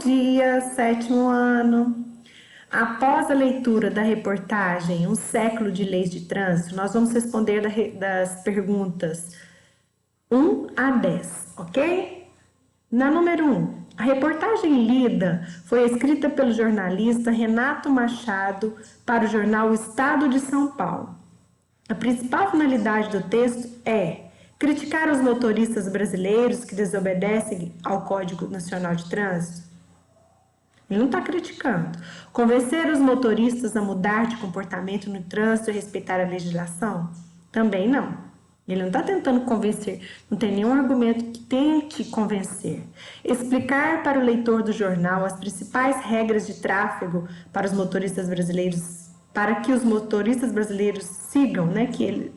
dia, sétimo ano. Após a leitura da reportagem Um Século de Leis de Trânsito, nós vamos responder das perguntas 1 a 10, ok? Na número 1, a reportagem lida foi escrita pelo jornalista Renato Machado para o jornal O Estado de São Paulo. A principal finalidade do texto é criticar os motoristas brasileiros que desobedecem ao Código Nacional de Trânsito. Ele não está criticando. Convencer os motoristas a mudar de comportamento no trânsito e respeitar a legislação? Também não. Ele não está tentando convencer, não tem nenhum argumento que tente convencer. Explicar para o leitor do jornal as principais regras de tráfego para os motoristas brasileiros, para que os motoristas brasileiros sigam,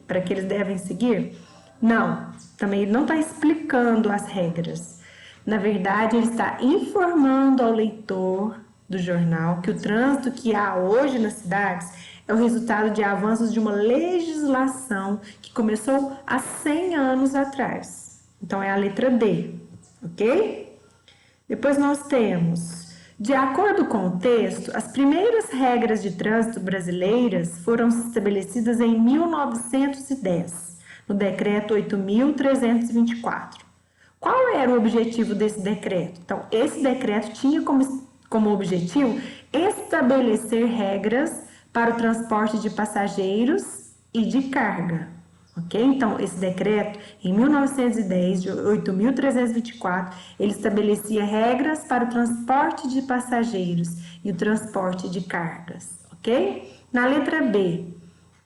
para que eles devem seguir? Não, também ele não está explicando as regras. Na verdade, ele está informando ao leitor do jornal que o trânsito que há hoje nas cidades é o resultado de avanços de uma legislação que começou há 100 anos atrás. Então, é a letra D, ok? Depois nós temos, de acordo com o texto, as primeiras regras de trânsito brasileiras foram estabelecidas em 1910, no Decreto 8.324. Qual era o objetivo desse decreto? Então, esse decreto tinha como objetivo estabelecer regras para o transporte de passageiros e de carga, ok? Então, esse decreto, em 1910, de 8.324, ele estabelecia regras para o transporte de passageiros e o transporte de cargas, ok? Na letra B,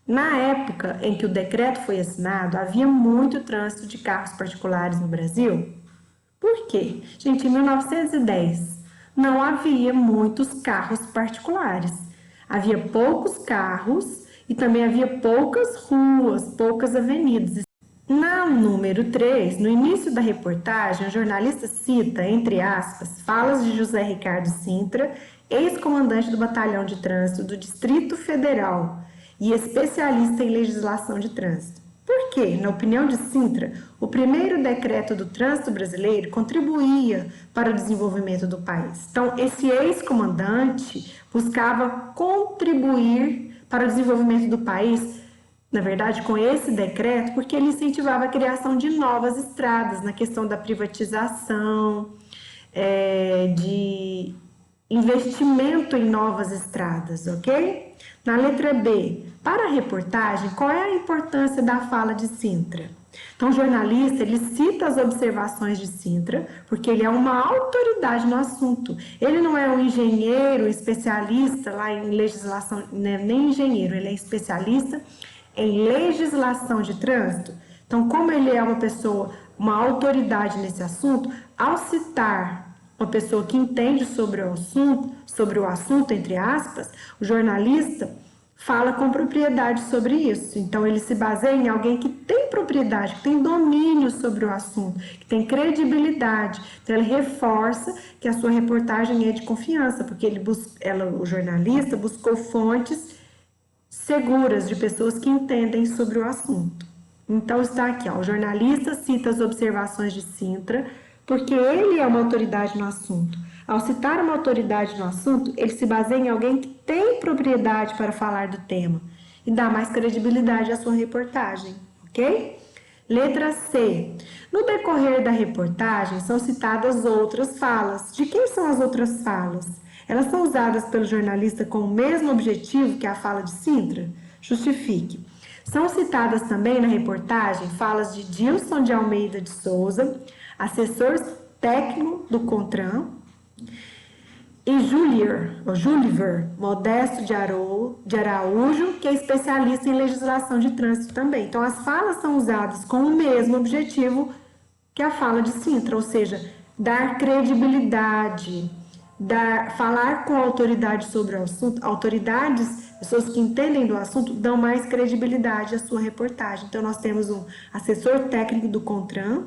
na época em que o decreto foi assinado, havia muito trânsito de carros particulares no Brasil. Por quê? Gente, em 1910 não havia muitos carros particulares. Havia poucos carros e também havia poucas ruas, poucas avenidas. Na número 3, no início da reportagem, o jornalista cita, entre aspas, falas de José Ricardo Cintra, ex-comandante do Batalhão de Trânsito do Distrito Federal e especialista em legislação de trânsito. Por quê? Na opinião de Cintra, o primeiro decreto do trânsito brasileiro contribuía para o desenvolvimento do país. Então, esse ex-comandante buscava contribuir para o desenvolvimento do país, na verdade, com esse decreto, porque ele incentivava a criação de novas estradas, na questão da privatização, de investimento em novas estradas, ok? Na letra B, para a reportagem, qual é a importância da fala de Cintra? Então, o jornalista, ele cita as observações de Cintra, porque ele é uma autoridade no assunto. Ele não é um engenheiro, especialista lá em legislação, nem engenheiro, ele é especialista em legislação de trânsito. Então, como ele é uma pessoa, uma autoridade nesse assunto, ao citar uma pessoa que entende sobre o assunto, entre aspas, o jornalista fala com propriedade sobre isso. Então, ele se baseia em alguém que tem propriedade, que tem domínio sobre o assunto, que tem credibilidade. Então, ele reforça que a sua reportagem é de confiança, porque o jornalista buscou fontes seguras de pessoas que entendem sobre o assunto. Então, está aqui, ó, o jornalista cita as observações de Cintra, porque ele é uma autoridade no assunto. Ao citar uma autoridade no assunto, ele se baseia em alguém que tem propriedade para falar do tema e dá mais credibilidade à sua reportagem, ok? Letra C. No decorrer da reportagem, são citadas outras falas. De quem são as outras falas? Elas são usadas pelo jornalista com o mesmo objetivo que a fala de Cintra? Justifique. São citadas também na reportagem falas de Dilson de Almeida de Souza, assessor técnico do CONTRAN, e Juliver Modesto de Araújo, que é especialista em legislação de trânsito também. Então, as falas são usadas com o mesmo objetivo que a fala de Cintra, ou seja, dar credibilidade, falar com autoridade sobre o assunto. Autoridades, pessoas que entendem do assunto, dão mais credibilidade à sua reportagem. Então, nós temos um assessor técnico do CONTRAN,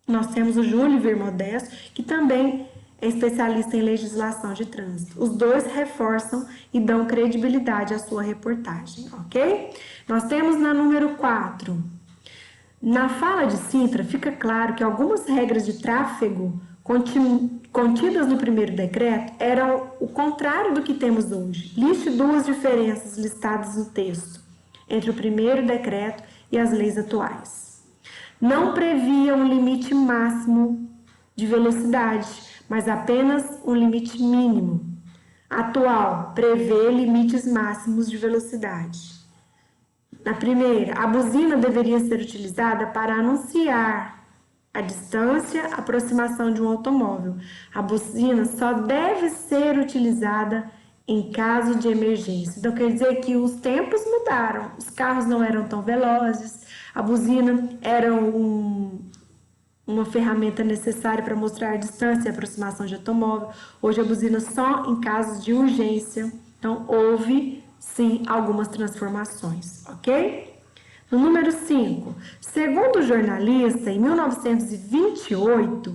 nós temos o Juliver Modesto, que também é especialista em legislação de trânsito. Os dois reforçam e dão credibilidade à sua reportagem, ok? Nós temos na número 4. Na fala de Cintra, fica claro que algumas regras de tráfego contidas no primeiro decreto eram o contrário do que temos hoje. Liste duas diferenças listadas no texto entre o primeiro decreto e as leis atuais. Não previa um limite máximo de velocidade, mas apenas um limite mínimo. Atual prevê limites máximos de velocidade. Na primeira, a buzina deveria ser utilizada para anunciar a distância, a aproximação de um automóvel. A buzina só deve ser utilizada em caso de emergência. Então, quer dizer que os tempos mudaram. Os carros não eram tão velozes. A buzina era uma ferramenta necessária para mostrar a distância e a aproximação de automóvel. Hoje, a buzina só em casos de urgência. Então, houve, sim, algumas transformações, ok? No número 5, segundo o jornalista, em 1928,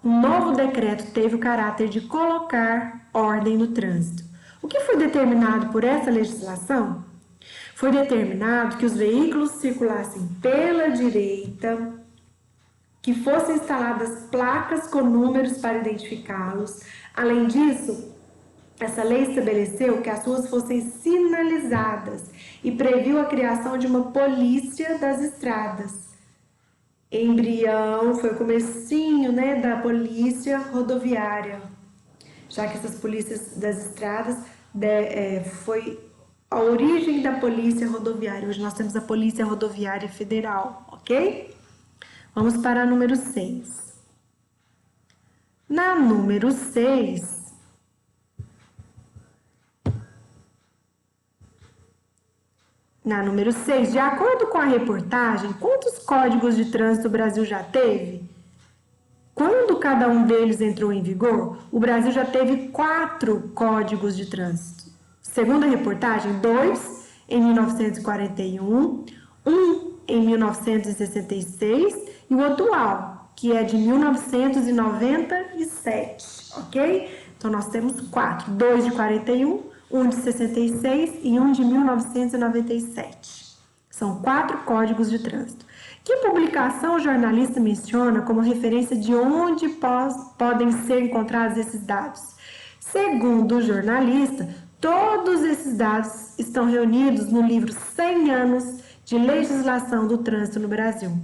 um novo decreto teve o caráter de colocar ordem no trânsito. O que foi determinado por essa legislação? Foi determinado que os veículos circulassem pela direita, que fossem instaladas placas com números para identificá-los. Além disso, essa lei estabeleceu que as ruas fossem sinalizadas e previu a criação de uma polícia das estradas. Embrião, foi o comecinho, né, da polícia rodoviária, já que essas polícias das estradas foi a origem da polícia rodoviária. Hoje nós temos a Polícia Rodoviária Federal, ok? Vamos para a número 6. Na número 6, de acordo com a reportagem, quantos códigos de trânsito o Brasil já teve? Quando cada um deles entrou em vigor, o Brasil já teve 4 códigos de trânsito. Segundo a reportagem, 2 em 1941, 1 em 1966 e o atual, que é de 1997, ok? Então, nós temos 4, 2 de 41, 1 de 66 e 1 de 1997. São 4 códigos de trânsito. Que publicação o jornalista menciona como referência de onde podem ser encontrados esses dados? Segundo o jornalista, todos esses dados estão reunidos no livro 100 anos de legislação do trânsito no Brasil,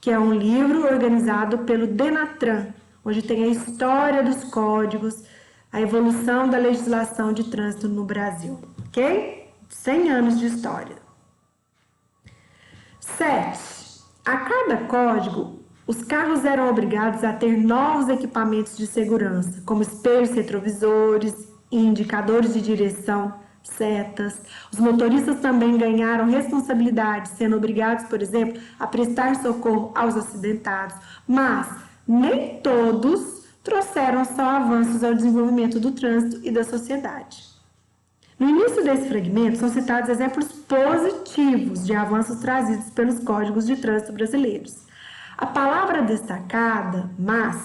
que é um livro organizado pelo Denatran, onde tem a história dos códigos, a evolução da legislação de trânsito no Brasil, ok? 100 anos de história. 7. A cada código, os carros eram obrigados a ter novos equipamentos de segurança, como espelhos retrovisores, indicadores de direção, setas. Os motoristas também ganharam responsabilidade, sendo obrigados, por exemplo, a prestar socorro aos acidentados, mas nem todos trouxeram só avanços ao desenvolvimento do trânsito e da sociedade. No início desse fragmento, são citados exemplos positivos de avanços trazidos pelos códigos de trânsito brasileiros. A palavra destacada, mas,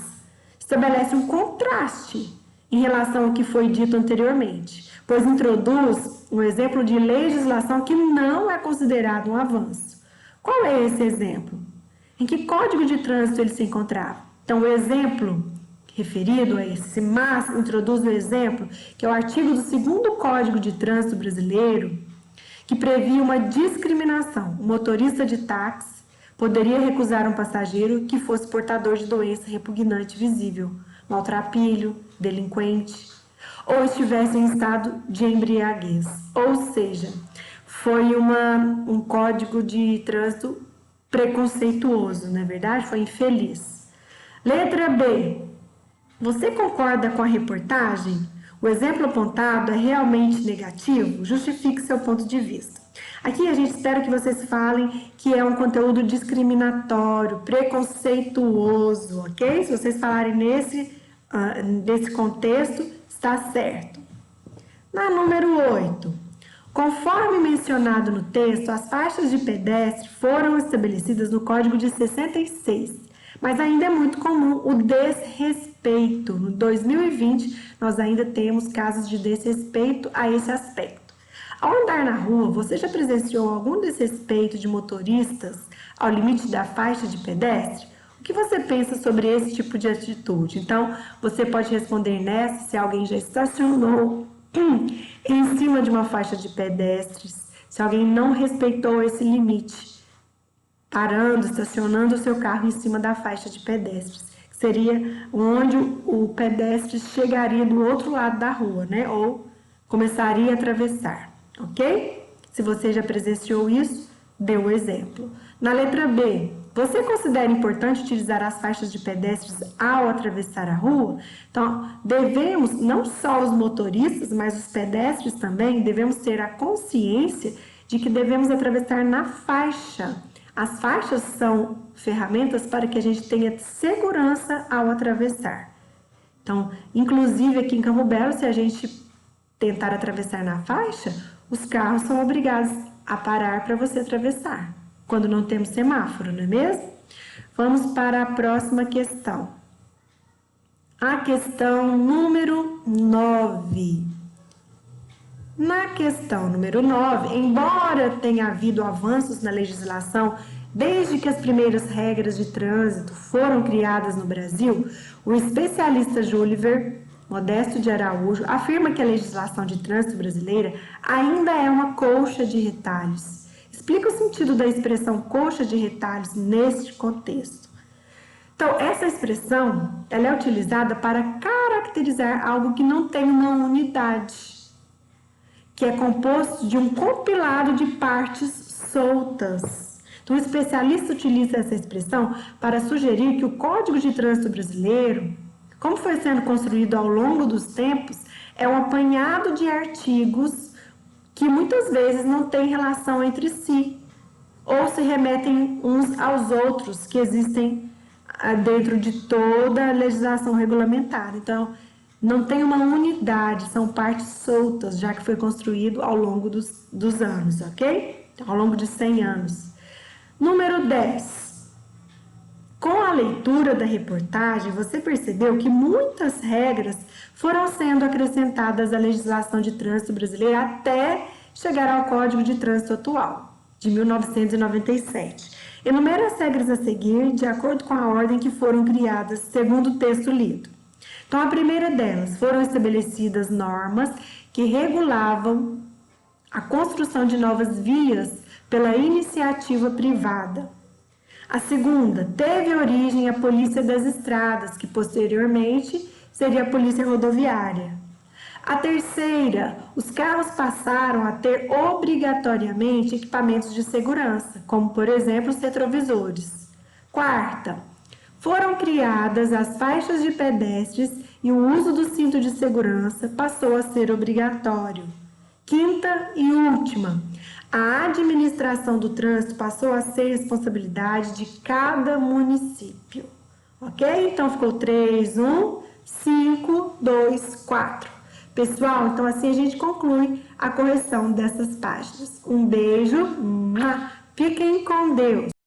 estabelece um contraste em relação ao que foi dito anteriormente, pois introduz um exemplo de legislação que não é considerado um avanço. Qual é esse exemplo? Em que código de trânsito ele se encontrava? Então, o exemplo referido a esse, mas introduz o exemplo, que é o artigo do 2º Código de Trânsito Brasileiro, que previa uma discriminação. O motorista de táxi poderia recusar um passageiro que fosse portador de doença repugnante visível, maltrapilho, delinquente, ou estivesse em estado de embriaguez. Ou seja, foi um código de trânsito preconceituoso, não é verdade? Foi infeliz. Letra B. Você concorda com a reportagem? O exemplo apontado é realmente negativo? Justifique seu ponto de vista. Aqui a gente espera que vocês falem que é um conteúdo discriminatório, preconceituoso, ok? Se vocês falarem nesse contexto, está certo. Na número 8. Conforme mencionado no texto, as faixas de pedestre foram estabelecidas no Código de 66. Mas ainda é muito comum o desrespeito. No 2020, nós ainda temos casos de desrespeito a esse aspecto. Ao andar na rua, você já presenciou algum desrespeito de motoristas ao limite da faixa de pedestre? O que você pensa sobre esse tipo de atitude? Então, você pode responder nessa se alguém já estacionou em cima de uma faixa de pedestres, se alguém não respeitou esse limite, parando, estacionando o seu carro em cima da faixa de pedestres, que seria onde o pedestre chegaria do outro lado da rua, né? Ou começaria a atravessar, ok? Se você já presenciou isso, dê o exemplo. Na letra B, você considera importante utilizar as faixas de pedestres ao atravessar a rua? Então, devemos, não só os motoristas, mas os pedestres também, devemos ter a consciência de que devemos atravessar na faixa. As faixas são ferramentas para que a gente tenha segurança ao atravessar. Então, inclusive aqui em Campo Belo, se a gente tentar atravessar na faixa, os carros são obrigados a parar para você atravessar, quando não temos semáforo, não é mesmo? Vamos para a próxima questão. A questão número 9. Na questão número 9, embora tenha havido avanços na legislação desde que as primeiras regras de trânsito foram criadas no Brasil, o especialista Júliver Modesto de Araújo afirma que a legislação de trânsito brasileira ainda é uma colcha de retalhos. Explica o sentido da expressão colcha de retalhos neste contexto. Então, essa expressão ela é utilizada para caracterizar algo que não tem uma unidade, que é composto de um compilado de partes soltas. Então, o especialista utiliza essa expressão para sugerir que o Código de Trânsito Brasileiro, como foi sendo construído ao longo dos tempos, é um apanhado de artigos que muitas vezes não têm relação entre si, ou se remetem uns aos outros que existem dentro de toda a legislação regulamentar. Então, não tem uma unidade, são partes soltas, já que foi construído ao longo dos anos, ok? Então, ao longo de 100 anos. Número 10. Com a leitura da reportagem, você percebeu que muitas regras foram sendo acrescentadas à legislação de trânsito brasileira até chegar ao Código de Trânsito atual, de 1997. Enumera as regras a seguir de acordo com a ordem que foram criadas segundo o texto lido. Então, a primeira delas, foram estabelecidas normas que regulavam a construção de novas vias pela iniciativa privada. A segunda, teve origem a Polícia das Estradas, que posteriormente seria a Polícia Rodoviária. A terceira, os carros passaram a ter obrigatoriamente equipamentos de segurança, como, por exemplo, os retrovisores. Quarta, foram criadas as faixas de pedestres e o uso do cinto de segurança passou a ser obrigatório. Quinta e última, a administração do trânsito passou a ser responsabilidade de cada município. Ok? Então, ficou 3, 1, 5, 2, 4. Pessoal, então assim a gente conclui a correção dessas páginas. Um beijo, fiquem com Deus!